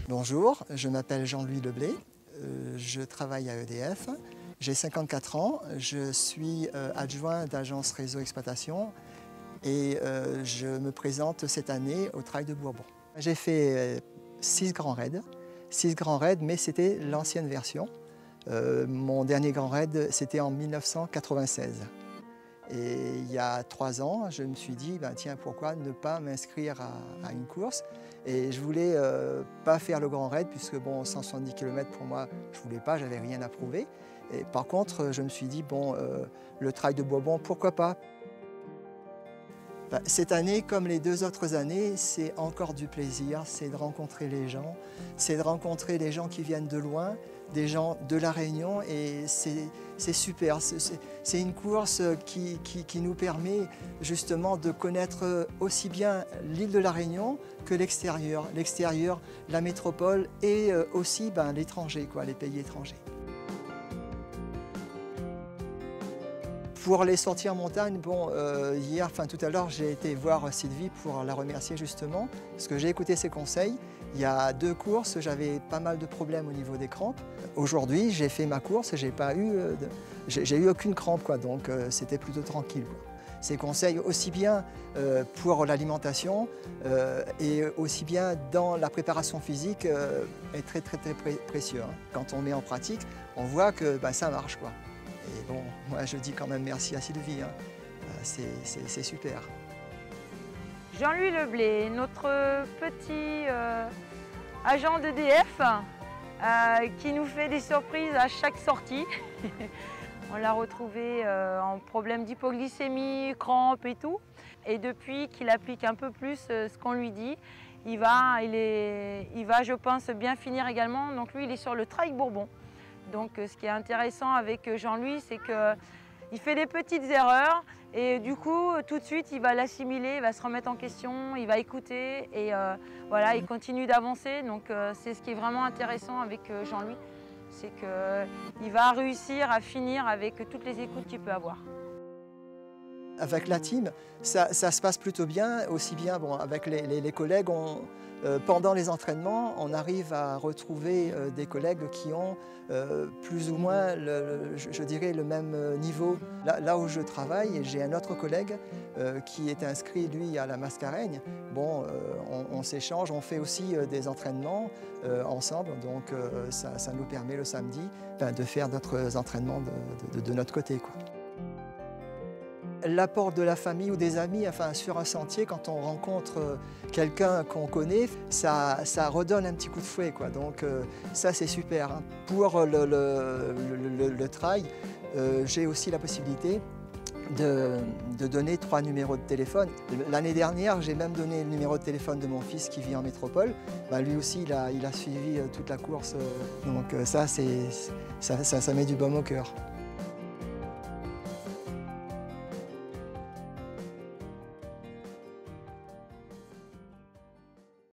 Bonjour, je m'appelle Jean-Louis Leblé, je travaille à EDF, j'ai 54 ans, je suis adjoint d'agence réseau exploitation et je me présente cette année au Trail de Bourbon. J'ai fait 6 grands raids, mais c'était l'ancienne version. Mon dernier grand raid, c'était en 1996. Et il y a 3 ans, je me suis dit, tiens, pourquoi ne pas m'inscrire à une course? Et je voulais pas faire le grand raid, puisque bon, 170 km pour moi, je voulais pas, j'avais rien à prouver. Et par contre, je me suis dit, bon, le Trail de Bourbon, pourquoi pas? Cette année, comme les 2 autres années, c'est encore du plaisir, c'est de rencontrer les gens, c'est de rencontrer des gens qui viennent de loin, des gens de La Réunion, et c'est super. C'est une course qui nous permet justement de connaître aussi bien l'île de La Réunion que l'extérieur, la métropole et aussi l'étranger, les pays étrangers. Pour les sorties en montagne, bon, tout à l'heure, j'ai été voir Sylvie pour la remercier justement, parce que j'ai écouté ses conseils. Il y a 2 courses, j'avais pas mal de problèmes au niveau des crampes. Aujourd'hui, j'ai fait ma course et j'ai eu aucune crampe, donc c'était plutôt tranquille. Ces conseils, aussi bien pour l'alimentation et aussi bien dans la préparation physique, est très précieux. Quand on met en pratique, on voit que ça marche. Et bon, moi je dis quand même merci à Sylvie, c'est super. Jean-Louis Leblé, notre petit agent d'EDF qui nous fait des surprises à chaque sortie. On l'a retrouvé en problème d'hypoglycémie, crampes et tout. Et depuis qu'il applique un peu plus ce qu'on lui dit, il va, je pense, bien finir également. Donc lui, il est sur le Trail Bourbon. Donc ce qui est intéressant avec Jean-Louis, c'est qu'il fait des petites erreurs et du coup, tout de suite, il va l'assimiler, il va se remettre en question, il va écouter et voilà, il continue d'avancer. Donc c'est ce qui est vraiment intéressant avec Jean-Louis, c'est qu'il va réussir à finir avec toutes les écoutes qu'il peut avoir. Avec la team, ça se passe plutôt bien, aussi bien avec les collègues. Pendant les entraînements, on arrive à retrouver des collègues qui ont plus ou moins, je dirais, le même niveau. Là où je travaille, j'ai un autre collègue qui est inscrit, lui, à la Mascareigne. Bon, on s'échange, on fait aussi des entraînements ensemble, donc ça nous permet le samedi de faire d'autres entraînements de notre côté. L'apport de la famille ou des amis, sur un sentier, quand on rencontre quelqu'un qu'on connaît, ça redonne un petit coup de fouet, Donc ça, c'est super. Pour le trail, j'ai aussi la possibilité de donner 3 numéros de téléphone. L'année dernière, j'ai même donné le numéro de téléphone de mon fils qui vit en métropole. Lui aussi, il a suivi toute la course. Donc ça met du baume au cœur.